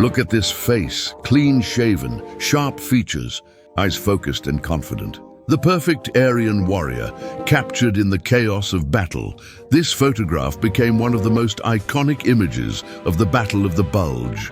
Look at this face, clean-shaven, sharp features, eyes focused and confident. The perfect Aryan warrior, captured in the chaos of battle. This photograph became one of the most iconic images of the Battle of the Bulge.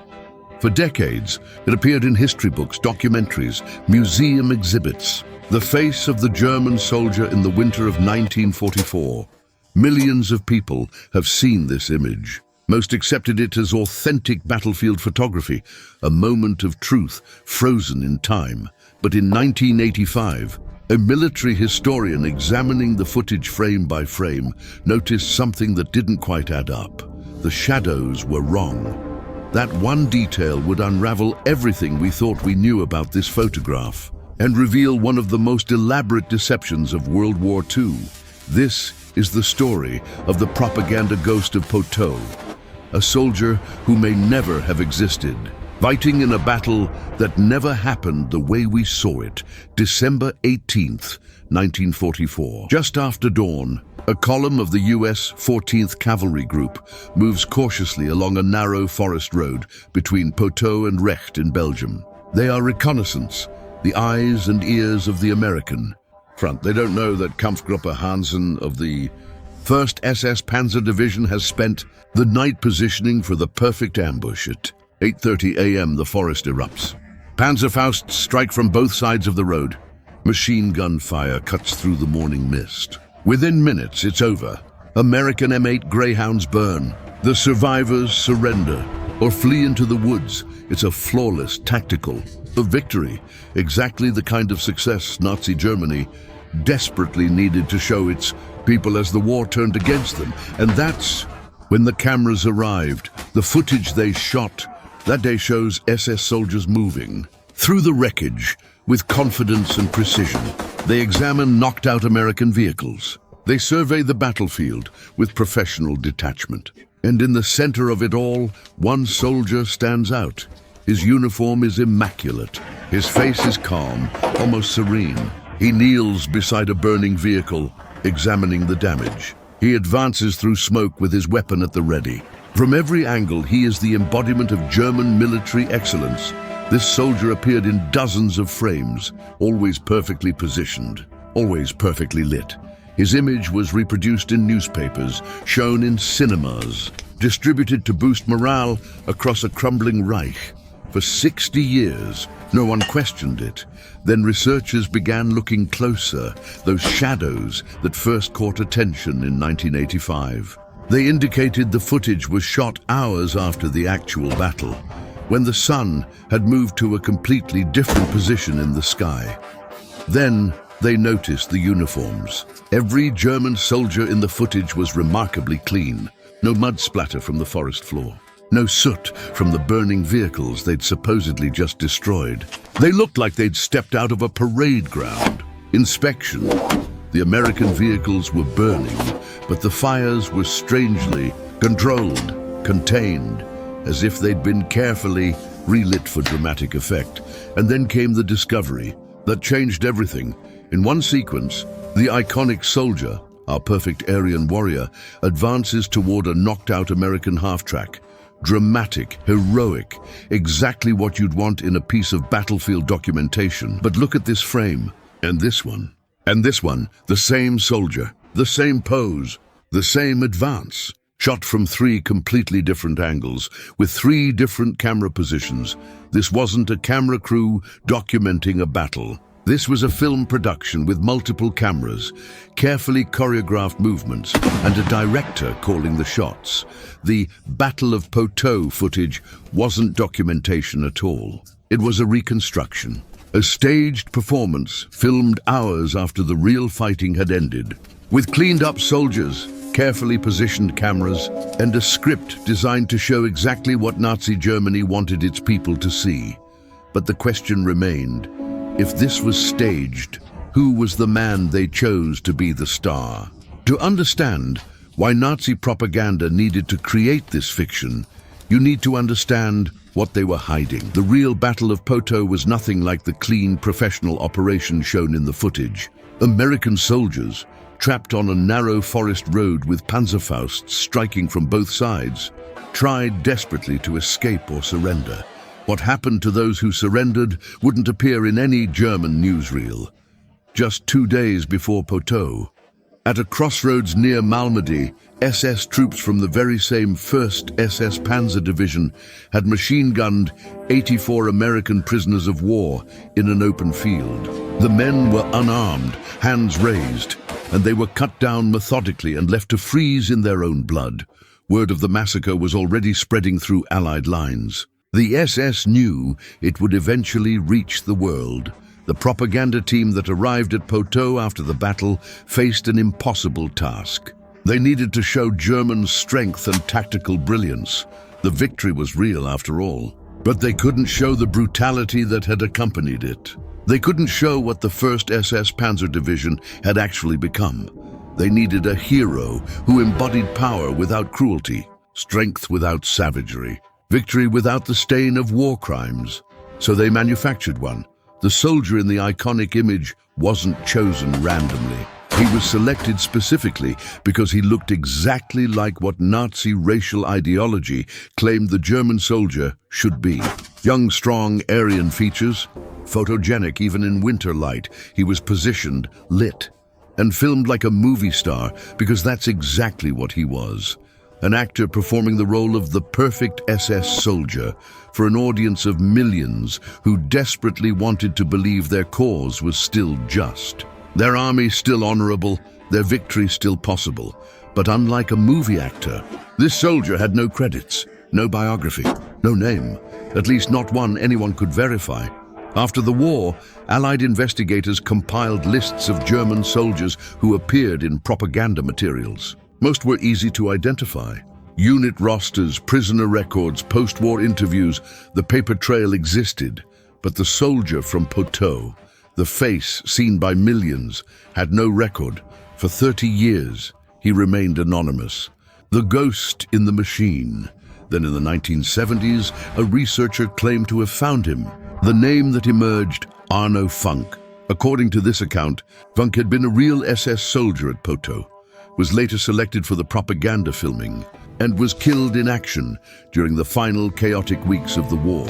For decades, it appeared in history books, documentaries, museum exhibits. The face of the German soldier in the winter of 1944. Millions of people have seen this image. Most accepted it as authentic battlefield photography, a moment of truth frozen in time. But in 1985, a military historian examining the footage frame by frame noticed something that didn't quite add up. The shadows were wrong. That one detail would unravel everything we thought we knew about this photograph and reveal one of the most elaborate deceptions of World War II. This is the story of the propaganda ghost of Poteau, a soldier who may never have existed, fighting in a battle that never happened the way we saw it. December 18th, 1944. Just after dawn, a column of the U.S. 14th Cavalry Group moves cautiously along a narrow forest road between Poteau and Recht in Belgium. They are reconnaissance, the eyes and ears of the American front. They don't know that Kampfgruppe Hansen of the 1st SS Panzer Division has spent the night positioning for the perfect ambush. At 8:30 a.m. the forest erupts. Panzerfausts strike from both sides of the road. Machine gun fire cuts through the morning mist. Within minutes, it's over. American M8 Greyhounds burn. The survivors surrender or flee into the woods. It's a flawless tactical victory, exactly the kind of success Nazi Germany desperately needed to show its people as the war turned against them. And that's when the cameras arrived. The footage they shot that day shows SS soldiers moving through the wreckage with confidence and precision. They examine knocked-out American vehicles. They survey the battlefield with professional detachment. And in the center of it all, one soldier stands out. His uniform is immaculate. His face is calm, almost serene. He kneels beside a burning vehicle, examining the damage. He advances through smoke with his weapon at the ready. From every angle, he is the embodiment of German military excellence. This soldier appeared in dozens of frames, always perfectly positioned, always perfectly lit. His image was reproduced in newspapers, shown in cinemas, distributed to boost morale across a crumbling Reich. For 60 years, no one questioned it. Then researchers began looking closer, those shadows that first caught attention in 1985. They indicated the footage was shot hours after the actual battle, when the sun had moved to a completely different position in the sky. Then they noticed the uniforms. Every German soldier in the footage was remarkably clean. No mud splatter from the forest floor. No soot from the burning vehicles they'd supposedly just destroyed. They looked like they'd stepped out of a parade ground. Inspection. The American vehicles were burning, but the fires were strangely controlled, contained, as if they'd been carefully relit for dramatic effect. And then came the discovery that changed everything. In one sequence, the iconic soldier, our perfect Aryan warrior, advances toward a knocked-out American half-track. Dramatic, heroic, exactly what you'd want in a piece of battlefield documentation. But look at this frame, and this one, and this one, the same soldier, the same pose, the same advance, shot from 3 completely different angles, with 3 different camera positions. This wasn't a camera crew documenting a battle. This was a film production with multiple cameras, carefully choreographed movements, and a director calling the shots. The Battle of Poteau footage wasn't documentation at all. It was a reconstruction, a staged performance filmed hours after the real fighting had ended, with cleaned-up soldiers, carefully positioned cameras, and a script designed to show exactly what Nazi Germany wanted its people to see. But the question remained, if this was staged, who was the man they chose to be the star? To understand why Nazi propaganda needed to create this fiction, you need to understand what they were hiding. The real Battle of Poteau was nothing like the clean, professional operation shown in the footage. American soldiers, trapped on a narrow forest road with Panzerfausts striking from both sides, tried desperately to escape or surrender. What happened to those who surrendered wouldn't appear in any German newsreel. Just 2 days before Poteau, at a crossroads near Malmedy, SS troops from the very same 1st SS Panzer Division had machine-gunned 84 American prisoners of war in an open field. The men were unarmed, hands raised, and they were cut down methodically and left to freeze in their own blood. Word of the massacre was already spreading through Allied lines. The SS knew it would eventually reach the world. The propaganda team that arrived at Poteau after the battle faced an impossible task. They needed to show German strength and tactical brilliance. The victory was real after all. But they couldn't show the brutality that had accompanied it. They couldn't show what the 1st SS Panzer Division had actually become. They needed a hero who embodied power without cruelty, strength without savagery, victory without the stain of war crimes. So they manufactured one. The soldier in the iconic image wasn't chosen randomly. He was selected specifically because he looked exactly like what Nazi racial ideology claimed the German soldier should be. Young, strong, Aryan features, photogenic even in winter light. He was positioned, lit, and filmed like a movie star because that's exactly what he was. An actor performing the role of the perfect SS soldier for an audience of millions who desperately wanted to believe their cause was still just. Their army still honorable, their victory still possible. But unlike a movie actor, this soldier had no credits, no biography, no name, at least not one anyone could verify. After the war, Allied investigators compiled lists of German soldiers who appeared in propaganda materials. Most were easy to identify. Unit rosters, prisoner records, post-war interviews, the paper trail existed. But the soldier from Poteau, the face seen by millions, had no record. For 30 years, he remained anonymous. The ghost in the machine. Then in the 1970s, a researcher claimed to have found him. The name that emerged, Arno Funk. According to this account, Funk had been a real SS soldier at Poteau, was later selected for the propaganda filming, and was killed in action during the final chaotic weeks of the war.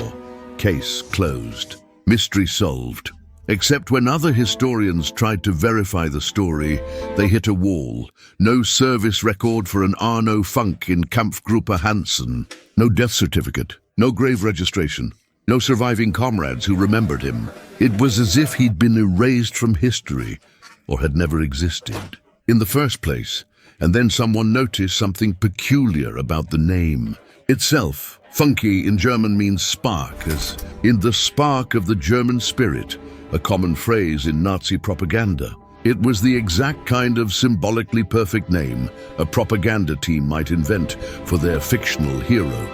Case closed. Mystery solved. Except when other historians tried to verify the story, they hit a wall. No service record for an Arno Funk in Kampfgruppe Hansen. No death certificate. No grave registration. No surviving comrades who remembered him. It was as if he'd been erased from history or had never existed in the first place. And then someone noticed something peculiar about the name itself. Funky in German means spark, as in the spark of the German spirit, a common phrase in Nazi propaganda. It was the exact kind of symbolically perfect name a propaganda team might invent for their fictional hero.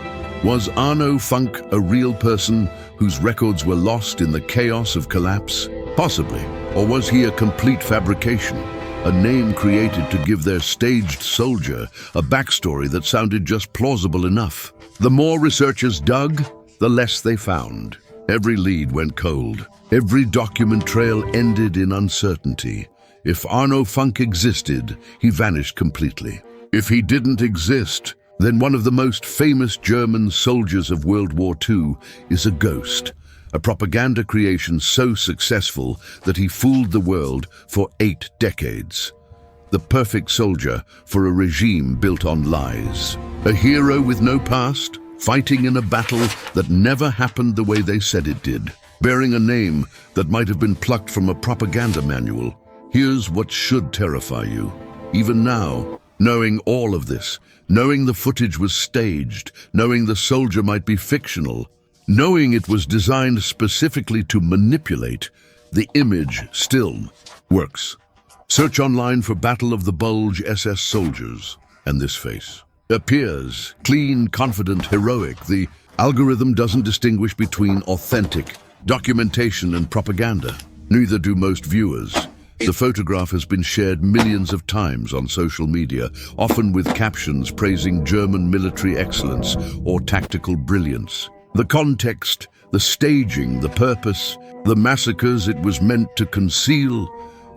Was Arno Funk a real person whose records were lost in the chaos of collapse? Possibly. Or was he a complete fabrication? A name created to give their staged soldier a backstory that sounded just plausible enough. The more researchers dug, the less they found. Every lead went cold. Every document trail ended in uncertainty. If Arno Funk existed, he vanished completely. If he didn't exist, then one of the most famous German soldiers of World War II is a ghost. A propaganda creation so successful that he fooled the world for 8 decades. The perfect soldier for a regime built on lies. A hero with no past, fighting in a battle that never happened the way they said it did. Bearing a name that might have been plucked from a propaganda manual. Here's what should terrify you. Even now, knowing all of this, knowing the footage was staged, knowing the soldier might be fictional, knowing it was designed specifically to manipulate, the image still works. Search online for Battle of the Bulge SS soldiers, and this face appears clean, confident, heroic. The algorithm doesn't distinguish between authentic documentation and propaganda. Neither do most viewers. The photograph has been shared millions of times on social media, often with captions praising German military excellence or tactical brilliance. The context, the staging, the purpose, the massacres it was meant to conceal,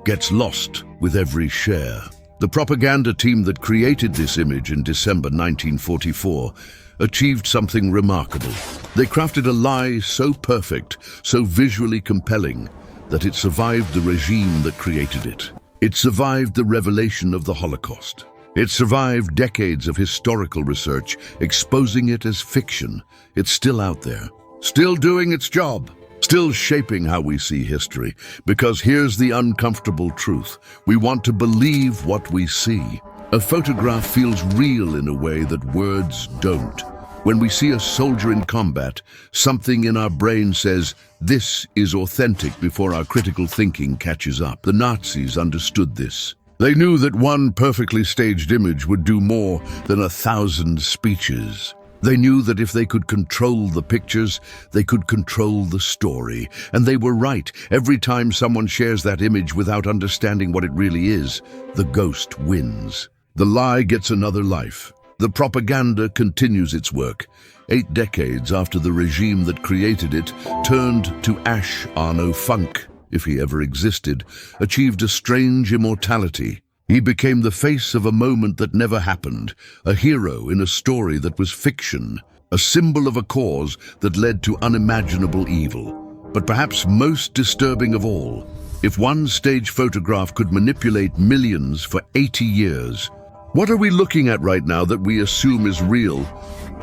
gets lost with every share. The propaganda team that created this image in December 1944 achieved something remarkable. They crafted a lie so perfect, so visually compelling, that it survived the regime that created it. It survived the revelation of the Holocaust. It survived decades of historical research, exposing it as fiction. It's still out there, still doing its job, still shaping how we see history. Because here's the uncomfortable truth. We want to believe what we see. A photograph feels real in a way that words don't. When we see a soldier in combat, something in our brain says, this is authentic, before our critical thinking catches up. The Nazis understood this. They knew that one perfectly staged image would do more than 1,000 speeches. They knew that if they could control the pictures, they could control the story. And they were right. Every time someone shares that image without understanding what it really is, the ghost wins. The lie gets another life. The propaganda continues its work. 8 decades after the regime that created it turned to ash, Arno Funk, if he ever existed, achieved a strange immortality. He became the face of a moment that never happened, a hero in a story that was fiction, a symbol of a cause that led to unimaginable evil. But perhaps most disturbing of all, if one stage photograph could manipulate millions for 80 years, what are we looking at right now that we assume is real?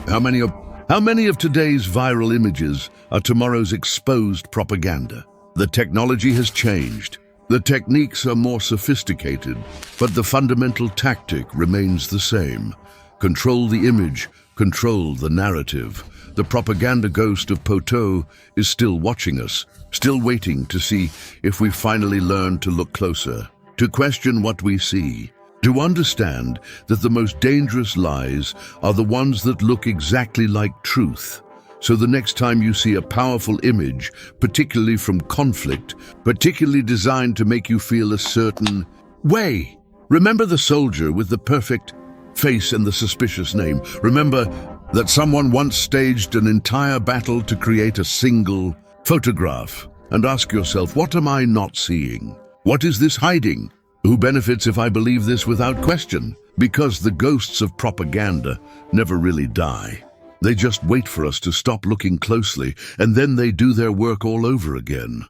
How many of today's viral images are tomorrow's exposed propaganda? The technology has changed. The techniques are more sophisticated, but the fundamental tactic remains the same. Control the image, control the narrative. The propaganda ghost of Poteau is still watching us, still waiting to see if we finally learn to look closer, to question what we see, to understand that the most dangerous lies are the ones that look exactly like truth. So the next time you see a powerful image, particularly from conflict, particularly designed to make you feel a certain way, remember the soldier with the perfect face and the suspicious name. Remember that someone once staged an entire battle to create a single photograph. And ask yourself, what am I not seeing? What is this hiding? Who benefits if I believe this without question? Because the ghosts of propaganda never really die. They just wait for us to stop looking closely, and then they do their work all over again.